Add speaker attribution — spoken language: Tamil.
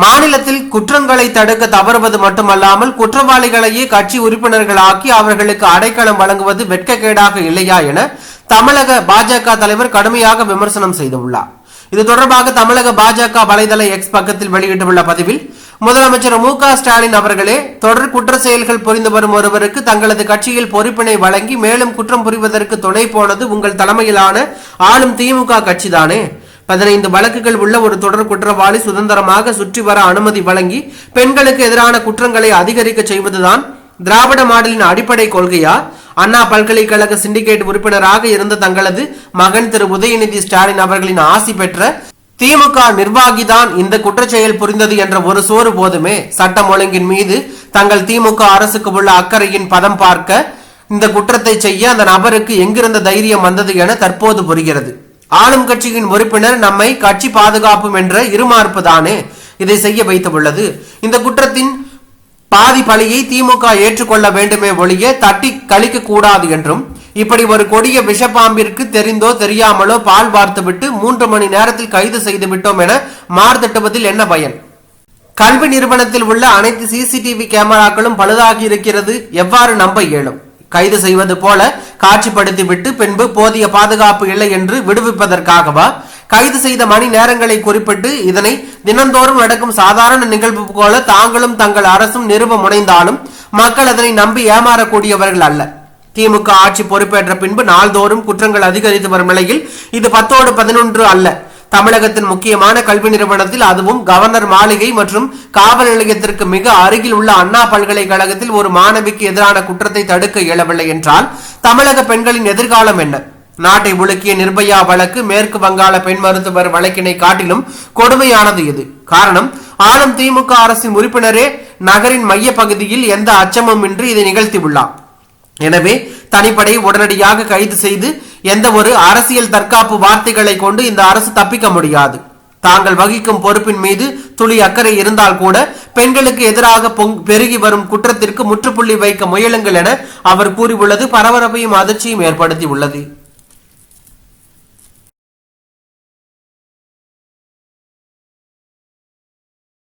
Speaker 1: மாநிலத்தில் குற்றங்களை தடுக்க தவறுவது மட்டுமல்லாமல் குற்றவாளிகளையே கட்சி உறுப்பினர்களாக்கி அவர்களுக்கு அடைக்கலம் வழங்குவது வெட்கக்கேடாக இல்லையா என தமிழக பாஜக தலைவர் கடுமையாக விமர்சனம் செய்துள்ளார். இது தொடர்பாக தமிழக பாஜக வலைதள எக்ஸ் பக்கத்தில் வெளியிட்டுள்ள பதிவில், முதலமைச்சர் மு.க. ஸ்டாலின் அவர்களே, தொடர் குற்ற செயல்கள் புரிந்து வரும் ஒருவருக்கு தங்களது கட்சியில் பொறுப்பினை வழங்கி மேலும் குற்றம் புரிவதற்கு துணை போனது உங்கள் தலைமையிலான ஆளும் திமுக கட்சிதானே. 15 வழக்குகள் உள்ள ஒரு தொடர் குற்றவாளி சுதந்திரமாக சுற்றி வர அனுமதி வழங்கி பெண்களுக்கு எதிரான குற்றங்களை அதிகரிக்க செய்வதுதான் திராவிட மாடலின் அடிப்படை கொள்கையா? அண்ணா பல்கலைக்கழக சிண்டிகேட் உறுப்பினராக இருந்த தங்களது மகன் திரு உதயநிதி ஸ்டாலின் அவர்களின் ஆசி பெற்ற திமுக நிர்வாகிதான் இந்த குற்றச்செயல் புரிந்தது என்ற ஒரு சோறு போதுமே. சட்டம் ஒழுங்கின் மீது தங்கள் திமுக அரசுக்கு உள்ள அக்கறையின் பதம் பார்க்க இந்த குற்றத்தை செய்ய அந்த நபருக்கு எங்கிருந்த தைரியம் வந்தது என தற்போது புரிகிறது. ஆளும் கட்சியின் உறுப்பினர் நம்மை கட்சி பாதுகாப்பும் என்ற இருமார்ப்பு தானே இதை செய்ய வைத்துள்ளது. இந்த குற்றத்தின் பாதி பழியை திமுக ஏற்றுக்கொள்ள வேண்டுமே ஒழிய தட்டி கழிக்க கூடாது என்றும், இப்படி ஒரு கொடிய விஷப்பாம்பிற்கு தெரிந்தோ தெரியாமலோ பால் வார்த்துவிட்டு 3 மணி நேரத்தில் கைது செய்து விட்டோம் என மார்த்தட்டுவதில் என்ன பயன்? கல்வி நிறுவனத்தில் உள்ள அனைத்து சிசிடிவி கேமராக்களும் பழுதாகி இருக்கிறது, எவ்வாறு நம்ப இயலும்? கைது செய்வது போல காட்சிப்படுத்திவிட்டு பின்பு போதிய பாதுகாப்பு இல்லை என்று விடுவிப்பதற்காகவா? கைது செய்த மணி நேரங்களை குறிப்பிட்டு இதனை தினந்தோறும் நடக்கும் சாதாரண நிகழ்வு போல தாங்களும் தங்கள் அரசும் நிறுவ முனைந்தாலும் மக்கள் அதனை நம்பி ஏமாறக்கூடியவர்கள் அல்ல. திமுக ஆட்சி பொறுப்பேற்ற பின்பு நாள்தோறும் குற்றங்கள் அதிகரித்து வரும் நிலையில் இது 10ஓடு 11 அல்ல. தமிழகத்தின் முக்கியமான கல்வி நிறுவனத்தில், அதுவும் கவர்னர் மாளிகை மற்றும் காவல் நிலையத்திற்கு மிக அருகில் உள்ள அண்ணா பல்கலைக்கழகத்தில் ஒரு மாணவிக்கு எதிரான குற்றத்தை தடுக்க இயலவில்லை என்றால் தமிழக பெண்களின் எதிர்காலம் என்ன? நாட்டை உலுக்கிய நிர்பயா வழக்கு மேற்கு வங்காள பெண் மருத்துவர் வழக்கினை காட்டிலும் கொடுமையானது இது. காரணம், ஆளும் திமுக அரசின் உறுப்பினரே நகரின் மைய பகுதியில் எந்த அச்சமும் இன்றி இதை நிகழ்த்தியுள்ளார். எனவே தனிப்படை உடனடியாக கைது செய்து எந்த ஒரு அரசியல் தற்காப்பு வார்த்தைகளை கொண்டு இந்த அரசு தப்பிக்க முடியாது. தாங்கள் வகிக்கும் பொறுப்பின் மீது துளி அக்கறை இருந்தால் கூட பெண்களுக்கு எதிராக பெருகி வரும் குற்றத்திற்கு முற்றுப்புள்ளி வைக்க முயலுங்கள் என அவர் கூறியுள்ளது பரபரப்பையும் அதிர்ச்சியும் ஏற்படுத்தி உள்ளது.